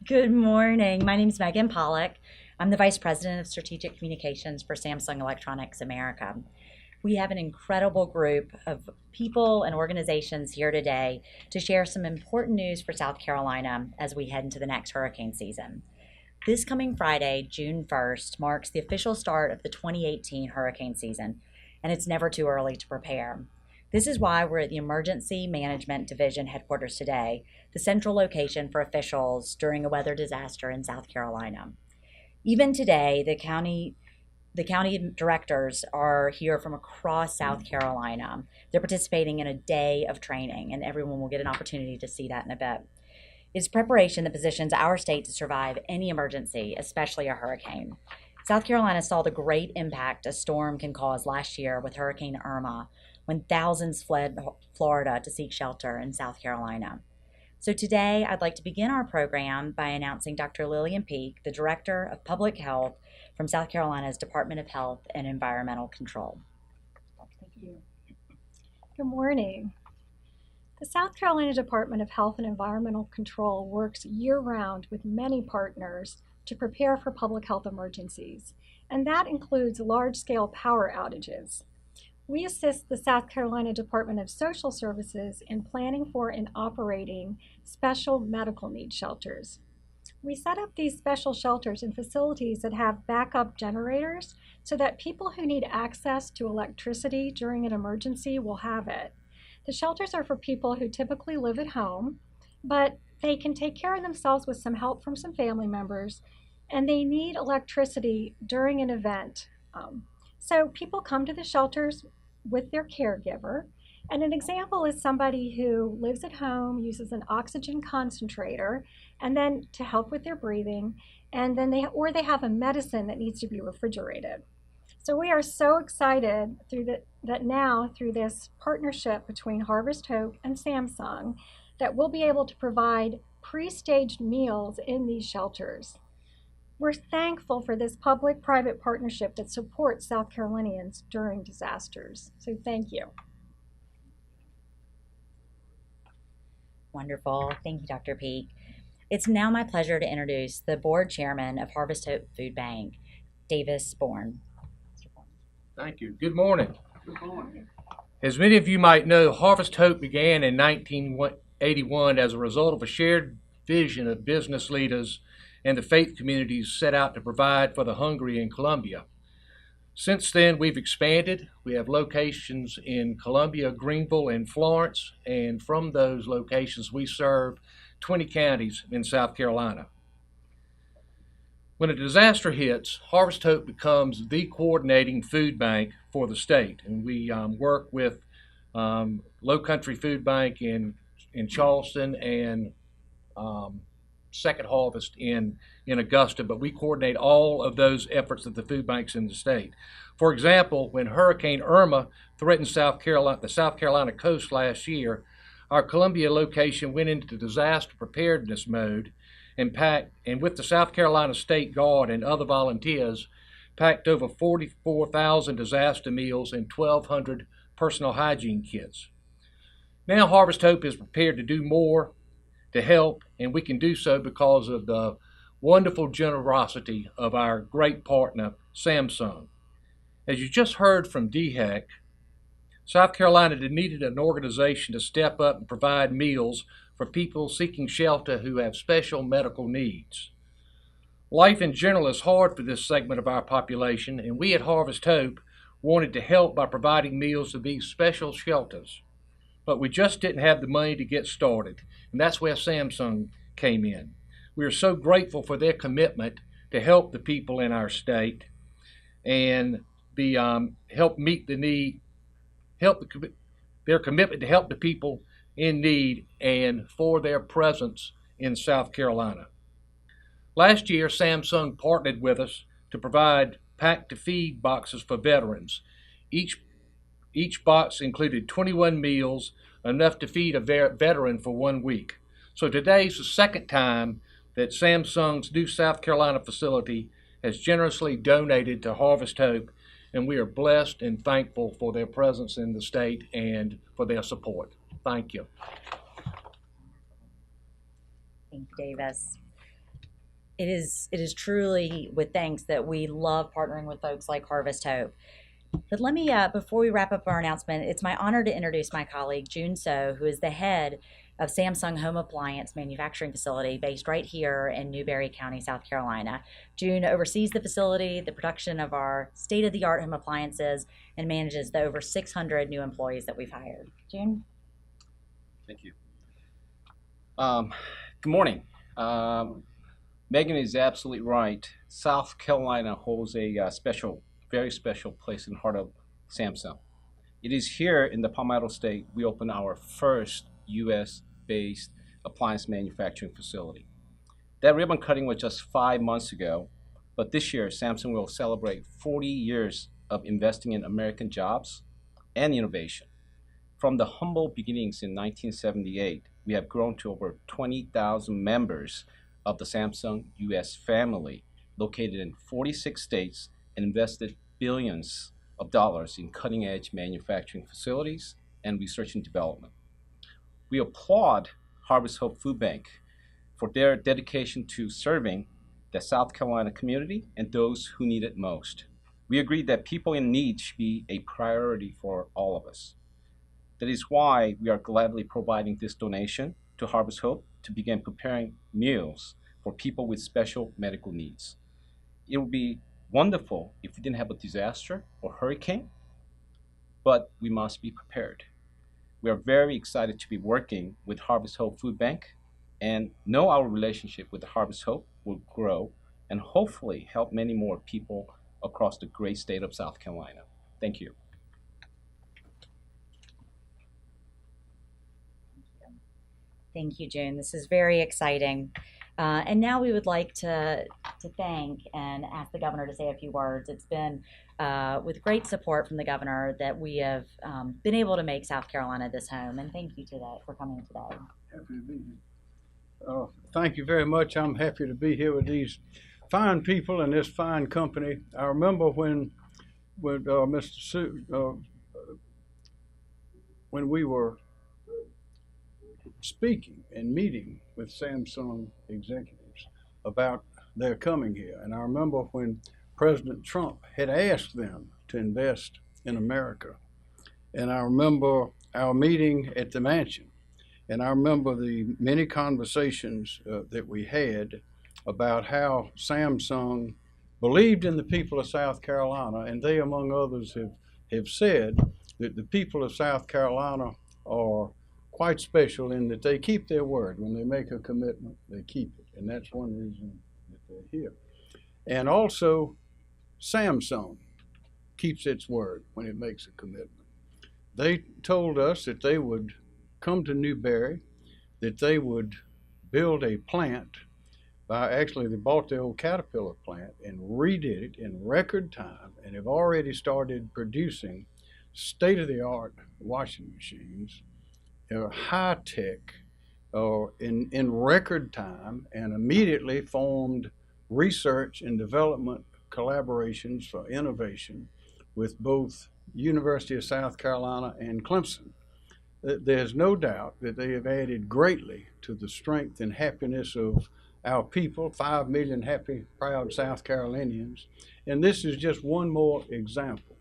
Good morning. My name is Megan Pollock. I'm the Vice President of Strategic Communications for Samsung Electronics America. We have an incredible group of people and organizations here today to share some important news for South Carolina as we head into the next hurricane season. This coming Friday, June 1st, marks the official start of the 2018 hurricane season, and it's never too early to prepare. This is why we're at the Emergency Management Division headquarters today, the central location for officials during a weather disaster in South Carolina. Even today, the county directors are here from across South Carolina. They're participating in a day of training, and everyone will get an opportunity to see that in a bit. It's preparation that positions our state to survive any emergency, especially a hurricane. South Carolina saw the great impact a storm can cause last year with Hurricane Irma, when thousands fled Florida to seek shelter in South Carolina. So today, I'd like to begin our program by announcing Dr. Lillian Peak, the Director of Public Health from South Carolina's Department of Health and Environmental Control. Thank you. Good morning. The South Carolina Department of Health and Environmental Control works year-round with many partners to prepare for public health emergencies, and that includes large-scale power outages. We assist the South Carolina Department of Social Services in planning for and operating special medical needs shelters. We set up these special shelters in facilities that have backup generators so that people who need access to electricity during an emergency will have it. The shelters are for people who typically live at home, but they can take care of themselves with some help from some family members, and they need electricity during an event. So people come to the shelters with their caregiver, and an example is somebody who lives at home, uses an oxygen concentrator, and then to help with their breathing, and then they have a medicine that needs to be refrigerated. So we are so excited that now through this partnership between Harvest Hope and Samsung that we'll be able to provide pre-staged meals in these shelters. We're thankful for this public-private partnership that supports South Carolinians during disasters. So thank you. Wonderful. Thank you, Dr. Peak. It's now my pleasure to introduce the board chairman of Harvest Hope Food Bank, Davis Bourne. Thank you. Good morning. Good morning. As many of you might know, Harvest Hope began in 1981 as a result of a shared vision of business leaders and the faith communities set out to provide for the hungry in Columbia. Since then, we've expanded. We have locations in Columbia, Greenville, and Florence, and from those locations, we serve 20 counties in South Carolina. When a disaster hits, Harvest Hope becomes the coordinating food bank for the state, and we work with Low Country Food Bank in Charleston and Second Harvest in Augusta, but we coordinate all of those efforts of the food banks in the state. For example, when Hurricane Irma threatened the South Carolina coast last year, our Columbia location went into disaster preparedness mode and with the South Carolina State Guard and other volunteers, packed over 44,000 disaster meals and 1,200 personal hygiene kits. Now Harvest Hope is prepared to do more to help, and we can do so because of the wonderful generosity of our great partner, Samsung. As you just heard from DHEC, South Carolina needed an organization to step up and provide meals for people seeking shelter who have special medical needs. Life in general is hard for this segment of our population, and we at Harvest Hope wanted to help by providing meals to these special shelters. But we just didn't have the money to get started, and that's where Samsung came in. We are so grateful for their commitment to help the people in our state and help meet the need, their commitment to help the people in need and for their presence in South Carolina. Last year, Samsung partnered with us to provide pack-to-feed boxes for veterans. Each box included 21 meals, enough to feed a veteran for 1 week. So today's the second time that Samsung's new South Carolina facility has generously donated to Harvest Hope, and we are blessed and thankful for their presence in the state and for their support. Thank you. Thank you, Davis. it is truly with thanks that we love partnering with folks like Harvest Hope. But let me, before we wrap up our announcement, it's my honor to introduce my colleague, June So, who is the head of Samsung Home Appliance Manufacturing Facility based right here in Newberry County, South Carolina. June oversees the facility, the production of our state-of-the-art home appliances, and manages the over 600 new employees that we've hired. June? Thank you. Good morning. Megan is absolutely right. South Carolina holds a very special place in the heart of Samsung. It is here in the Palmetto State we opened our first U.S.-based appliance manufacturing facility. That ribbon cutting was just 5 months ago, but this year Samsung will celebrate 40 years of investing in American jobs and innovation. From the humble beginnings in 1978, we have grown to over 20,000 members of the Samsung US family, located in 46 states, and invested billions of dollars in cutting-edge manufacturing facilities and research and development. We applaud Harvest Hope Food Bank for their dedication to serving the South Carolina community and those who need it most. We agree that people in need should be a priority for all of us. That is why we are gladly providing this donation to Harvest Hope to begin preparing meals for people with special medical needs. It would be wonderful if we didn't have a disaster or hurricane, but we must be prepared. We are very excited to be working with Harvest Hope Food Bank and know our relationship with Harvest Hope will grow and hopefully help many more people across the great state of South Carolina. Thank you. Thank you, June. This is very exciting. And now we would like to thank and ask the governor to say a few words. It's been with great support from the governor that we have been able to make South Carolina this home. And thank you today for coming today. Happy to be here. Thank you very much. I'm happy to be here with these fine people and this fine company. I remember when we were speaking and meeting with Samsung executives about their coming here. And I remember when President Trump had asked them to invest in America. And I remember our meeting at the mansion. And I remember the many conversations that we had about how Samsung believed in the people of South Carolina, and they, among others, have said that the people of South Carolina are quite special in that they keep their word. When they make a commitment, they keep it. And that's one reason that they're here. And also, Samsung keeps its word when it makes a commitment. They told us that they would come to Newberry, that they would build a plant. Actually, they bought the old Caterpillar plant and redid it in record time and have already started producing state-of-the-art washing machines, high-tech, in record time, and immediately formed research and development collaborations for innovation with both University of South Carolina and Clemson. There's no doubt that they have added greatly to the strength and happiness of our people, 5 million happy, proud South Carolinians. And this is just one more example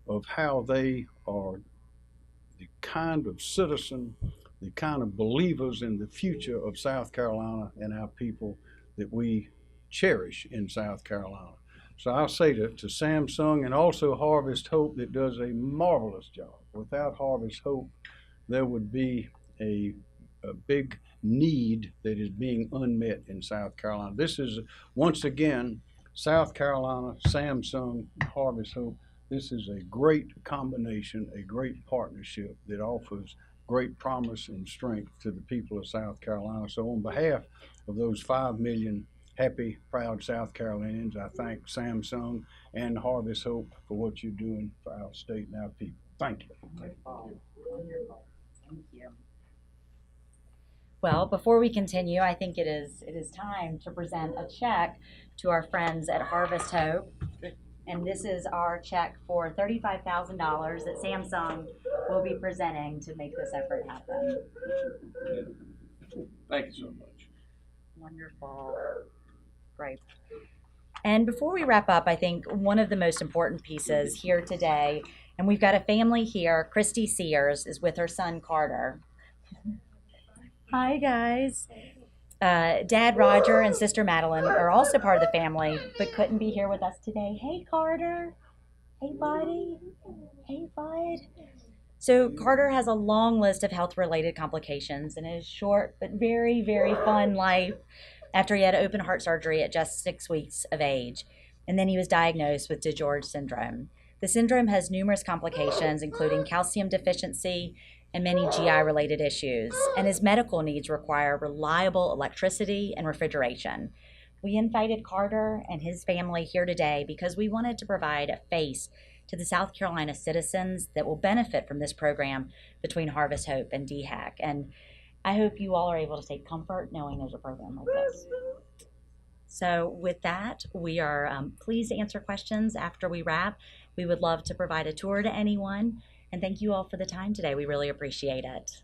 of how they are the kind of citizen, the kind of believers in the future of South Carolina and our people that we cherish in South Carolina. So I'll say to Samsung and also Harvest Hope that does a marvelous job. Without Harvest Hope, there would be a big need that is being unmet in South Carolina. This is, once again, South Carolina, Samsung, Harvest Hope. This is a great combination, a great partnership that offers great promise and strength to the people of South Carolina. So on behalf of those 5 million happy, proud South Carolinians, I thank Samsung and Harvest Hope for what you're doing for our state and our people. Thank you. Wonderful. Thank you. Well, before we continue, I think it is time to present a check to our friends at Harvest Hope. And this is our check for $35,000 that Samsung will be presenting to make this effort happen. Thank you so much. Wonderful. Great. And before we wrap up, I think one of the most important pieces here today, and we've got a family here. Christy Sears is with her son Carter. Hi, guys. Dad Roger and Sister Madeline are also part of the family, but couldn't be here with us today. Hey, Carter. Hey, buddy. Hey, bud. So Carter has a long list of health-related complications in his short but very, very fun life after he had open heart surgery at just 6 weeks of age. And then he was diagnosed with DiGeorge syndrome. The syndrome has numerous complications, including calcium deficiency and many GI-related issues, and his medical needs require reliable electricity and refrigeration. We invited Carter and his family here today because we wanted to provide a face to the South Carolina citizens that will benefit from this program between Harvest Hope and DHAC. And I hope you all are able to take comfort knowing there's a program like this. So with that, we are pleased to answer questions after we wrap. We would love to provide a tour to anyone. And thank you all for the time today. We really appreciate it.